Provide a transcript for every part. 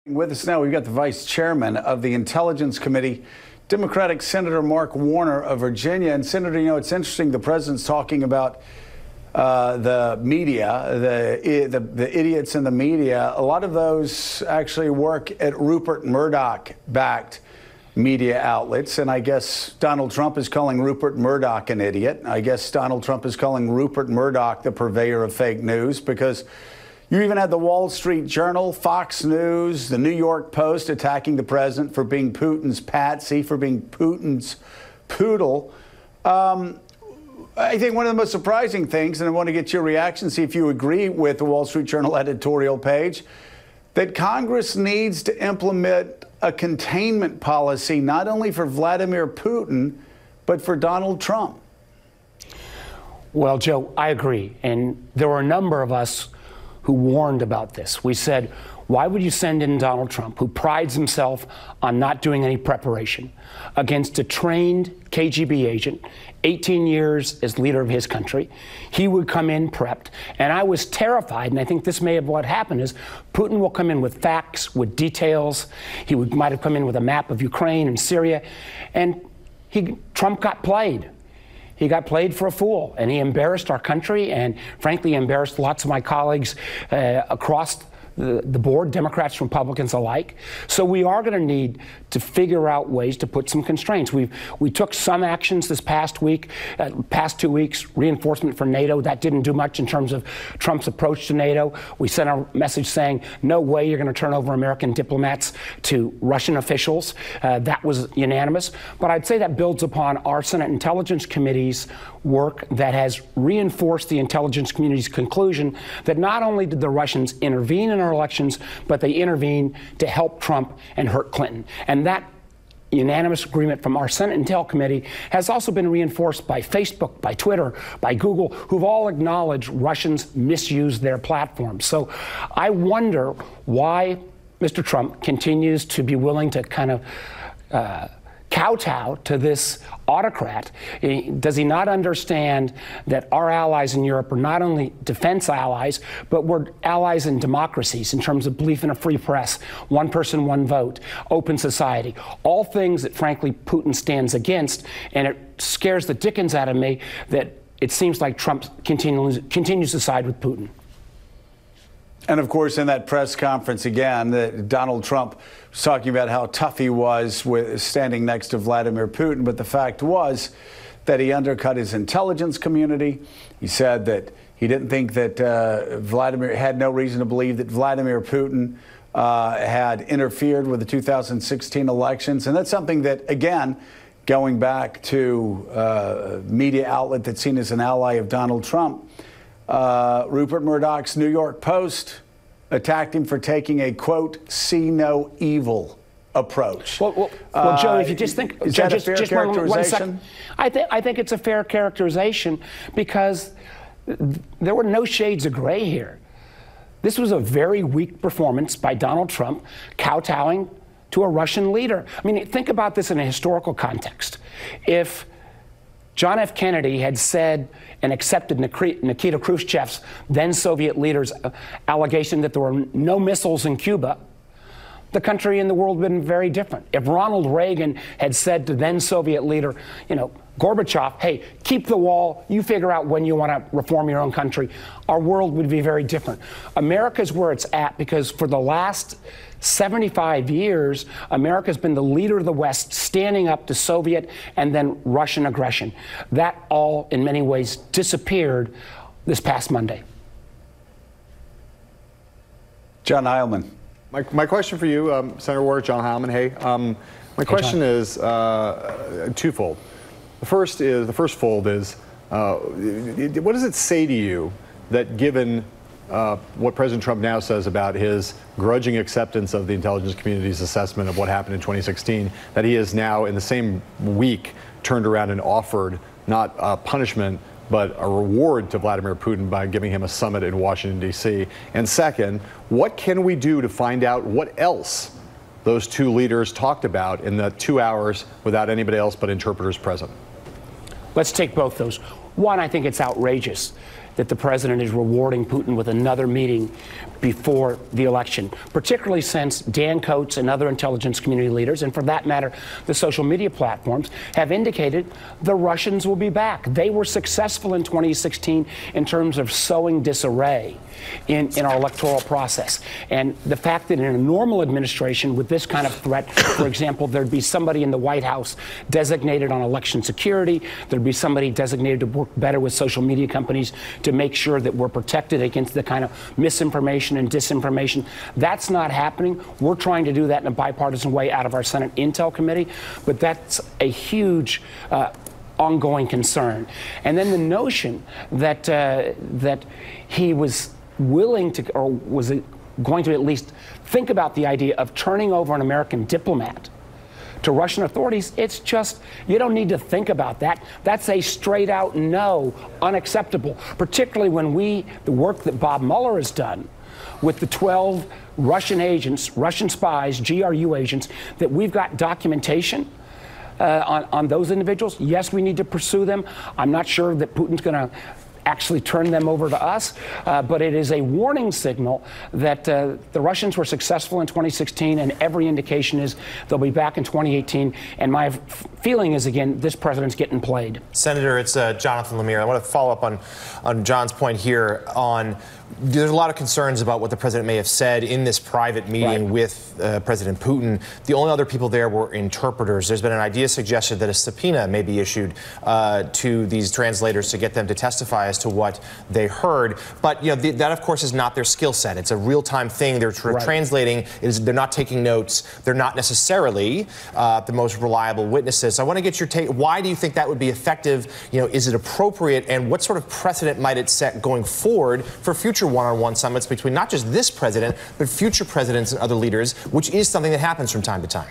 With us now, we've got the vice chairman of the Intelligence Committee, Democratic Senator Mark Warner of Virginia. And Senator, you know, it's interesting, the president's talking about the media, the idiots in the media. A lot of those actually work at Rupert Murdoch-backed media outlets. And I guess Donald Trump is calling Rupert Murdoch an idiot. I guess Donald Trump is calling Rupert Murdoch the purveyor of fake news, because you even had the Wall Street Journal, Fox News, the New York Post attacking the president for being Putin's patsy, for being Putin's poodle. I think one of the most surprising things, and I want to get your reaction, see if you agree with the Wall Street Journal editorial page, that Congress needs to implement a containment policy not only for Vladimir Putin, but for Donald Trump. Well, Joe, I agree. And there were a number of us who warned about this. We said, why would you send in Donald Trump, who prides himself on not doing any preparation, against a trained KGB agent, 18 years as leader of his country? He would come in prepped. And I was terrified, and I think this may have what happened, is Putin will come in with facts, with details. He might have come in with a map of Ukraine and Syria. And Trump got played. He got played for a fool, and he embarrassed our country, and frankly embarrassed lots of my colleagues across the board, Democrats, Republicans alike. So we are going to need to figure out ways to put some constraints. We took some actions this past week, past 2 weeks, reinforcement for NATO. That didn't do much in terms of Trump's approach to NATO. We sent a message saying, no way you're going to turn over American diplomats to Russian officials. That was unanimous. But I'd say that builds upon our Senate Intelligence Committee's work that has reinforced the intelligence community's conclusion that not only did the Russians intervene in our elections, but they intervened to help Trump and hurt Clinton. And that unanimous agreement from our Senate Intel Committee has also been reinforced by Facebook, by Twitter, by Google, who've all acknowledged Russians misused their platform. So I wonder why Mr. Trump continues to be willing to kind of kowtow to this autocrat. Does he not understand that our allies in Europe are not only defense allies, but we're allies in democracies in terms of belief in a free press, one person, one vote, open society, all things that, frankly, Putin stands against. And it scares the dickens out of me that it seems like Trump continues to side with Putin. And of course, in that press conference again, Donald Trump was talking about how tough he was with standing next to Vladimir Putin. But the fact was that he undercut his intelligence community. He said that he didn't think that Vladimir had no reason to believe that Vladimir Putin had interfered with the 2016 elections. And that's something that, again, going back to a media outlet that's seen as an ally of Donald Trump, Rupert Murdoch's New York Post attacked him for taking a, quote, see no evil approach. Well, Joe, if you just think... Is that a fair characterization? I think it's a fair characterization because there were no shades of gray here. This was a very weak performance by Donald Trump kowtowing to a Russian leader. I mean, think about this in a historical context. If John F. Kennedy had said and accepted Nikita Khrushchev's, then Soviet leader's, allegation that there were no missiles in Cuba, the country and the world would have been very different. If Ronald Reagan had said to then Soviet leader, Gorbachev, hey, keep the wall, you figure out when you want to reform your own country, our world would be very different. America's where it's at because for the last 75 years, America's been the leader of the West, standing up to Soviet and then Russian aggression. That all, in many ways, disappeared this past Monday. John Heilemann. My question for you, Senator Warner, John Heilemann, hey. My question is twofold. The first fold is, what does it say to you that given what President Trump now says about his grudging acceptance of the intelligence community's assessment of what happened in 2016, that he has now, in the same week, turned around and offered not a punishment, but a reward to Vladimir Putin by giving him a summit in Washington, D.C.? And second, what can we do to find out what else those two leaders talked about in the 2 hours without anybody else but interpreters present? Let's take both those. One, I think it's outrageous that the president is rewarding Putin with another meeting before the election, particularly since Dan Coats and other intelligence community leaders, and for that matter, the social media platforms, have indicated the Russians will be back. They were successful in 2016 in terms of sowing disarray in our electoral process. And the fact that in a normal administration with this kind of threat, for example, there'd be somebody in the White House designated on election security, there'd be somebody designated to work better with social media companies to make sure that we're protected against the kind of misinformation and disinformation. That's not happening. We're trying to do that in a bipartisan way out of our Senate Intel Committee, but that's a huge ongoing concern. And then the notion that that he was willing to, or was going to at least think about the idea of turning over an American diplomat to Russian authorities, it's just, you don't need to think about that. That's a straight out no, unacceptable, particularly when the work that Bob Mueller has done with the 12 Russian agents, Russian spies, GRU agents, that we've got documentation on those individuals. Yes, we need to pursue them. I'm not sure that Putin's going to actually turn them over to us, but it is a warning signal that the Russians were successful in 2016, and every indication is they'll be back in 2018. And my feeling is, again, this president's getting played. Senator, it's Jonathan Lemire. I want to follow up on John's point here on there's a lot of concerns about what the president may have said in this private meeting with President Putin. The only other people there were interpreters. There's been an idea suggested that a subpoena may be issued to these translators to get them to testify as to what they heard. But that, of course, is not their skill set. It's a real-time thing. They're translating. They're not taking notes. They're not necessarily the most reliable witnesses. So I want to get your take. Why do you think that would be effective? Is it appropriate? And what sort of precedent might it set going forward for future one-on-one summits between not just this president, but future presidents and other leaders, which is something that happens from time to time?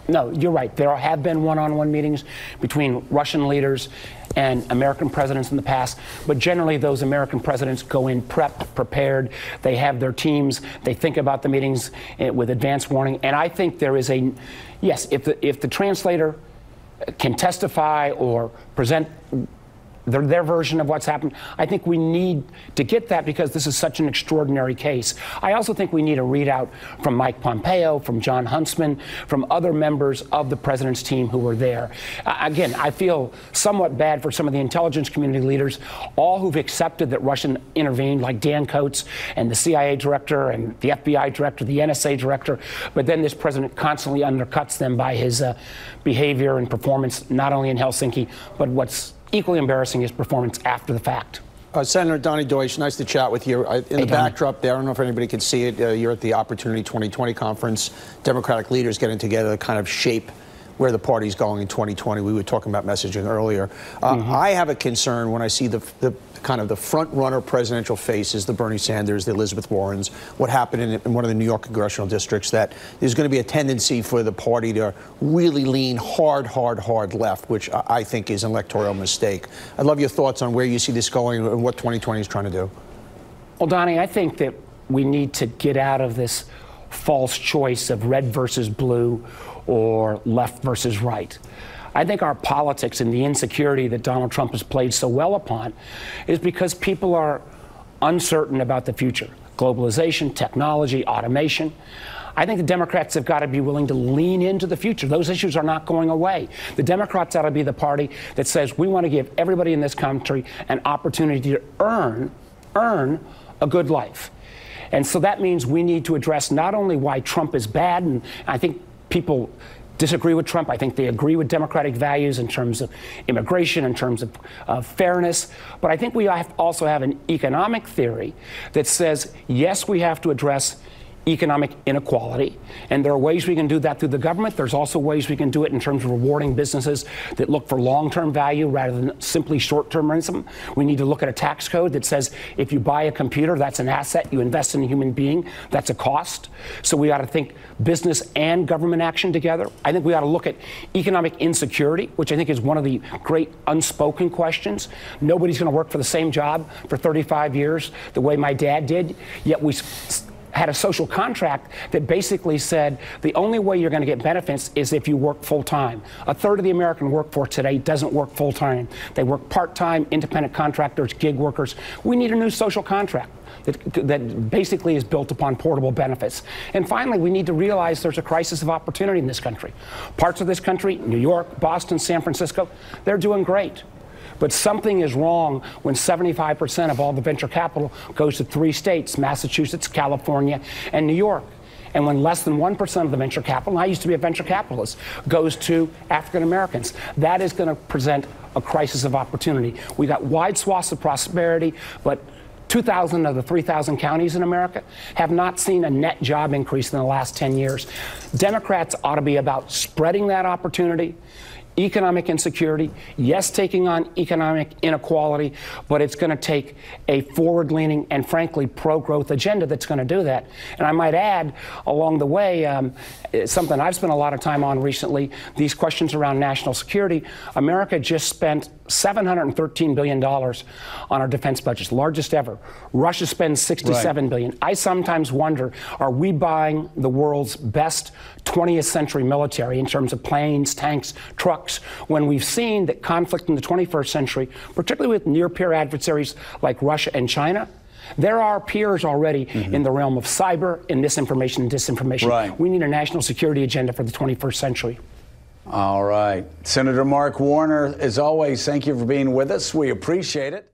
No, you're right. There have been one-on-one meetings between Russian leaders and American presidents in the past, but generally those American presidents go in prepared. They have their teams. They think about the meetings with advance warning. And I think there is yes, if the translator can testify or present their version of what's happened, I think we need to get that because this is such an extraordinary case. I also think we need a readout from Mike Pompeo, from John Huntsman, from other members of the president's team who were there. Again, I feel somewhat bad for some of the intelligence community leaders, all who've accepted that Russia intervened, like Dan Coats and the CIA director and the FBI director, the NSA director, but then this president constantly undercuts them by his behavior and performance, not only in Helsinki, but what's equally embarrassing is performance after the fact. Senator Donny Deutsch, nice to chat with you. In the backdrop there, I don't know if anybody can see it, you're at the Opportunity 2020 conference, Democratic leaders getting together to kind of shape where the party's going in 2020. We were talking about messaging earlier. I have a concern when I see the kind of the front-runner presidential faces, the Bernie Sanders, the Elizabeth Warrens, what happened in one of the New York congressional districts, that there's going to be a tendency for the party to really lean hard left, which I think is an electoral mistake. I'd love your thoughts on where you see this going and what 2020 is trying to do. Well, Donnie, I think that we need to get out of this false choice of red versus blue or left versus right. I think our politics and the insecurity that Donald Trump has played so well upon is because people are uncertain about the future. Globalization, technology, automation. I think the Democrats have got to be willing to lean into the future. Those issues are not going away. The Democrats ought to be the party that says we want to give everybody in this country an opportunity to earn a good life. And so that means we need to address not only why Trump is bad, and I think people disagree with Trump. I think they agree with democratic values in terms of immigration, in terms of fairness. But I think we also have an economic theory that says, yes, we have to address economic inequality. And there are ways we can do that through the government. There's also ways we can do it in terms of rewarding businesses that look for long-term value rather than simply short-termism. We need to look at a tax code that says if you buy a computer, that's an asset. You invest in a human being, that's a cost. So we ought to think business and government action together. I think we ought to look at economic insecurity, which I think is one of the great unspoken questions. Nobody's going to work for the same job for 35 years the way my dad did, yet we had a social contract that basically said the only way you're going to get benefits is if you work full-time. A third of the American workforce today doesn't work full-time. They work part-time, independent contractors, gig workers. We need a new social contract that basically is built upon portable benefits. And finally, we need to realize there's a crisis of opportunity in this country. Parts of this country, New York, Boston, San Francisco, they're doing great. But something is wrong when 75% of all the venture capital goes to 3 states, Massachusetts, California, and New York. And when less than 1% of the venture capital, and I used to be a venture capitalist, goes to African Americans, that is going to present a crisis of opportunity. We got wide swaths of prosperity, but 2,000 of the 3,000 counties in America have not seen a net job increase in the last 10 years. Democrats ought to be about spreading that opportunity. Economic insecurity, yes, taking on economic inequality, but it's going to take a forward-leaning and, frankly, pro-growth agenda that's going to do that. And I might add, along the way, something I've spent a lot of time on recently, these questions around national security. America just spent $713 billion on our defense budgets, largest ever. Russia spends $67 billion. I sometimes wonder, are we buying the world's best 20th century military in terms of planes, tanks, trucks, when we've seen that conflict in the 21st century, particularly with near-peer adversaries like Russia and China, there are peers already in the realm of cyber and misinformation and disinformation. Right. We need a national security agenda for the 21st century. All right. Senator Mark Warner, as always, thank you for being with us. We appreciate it.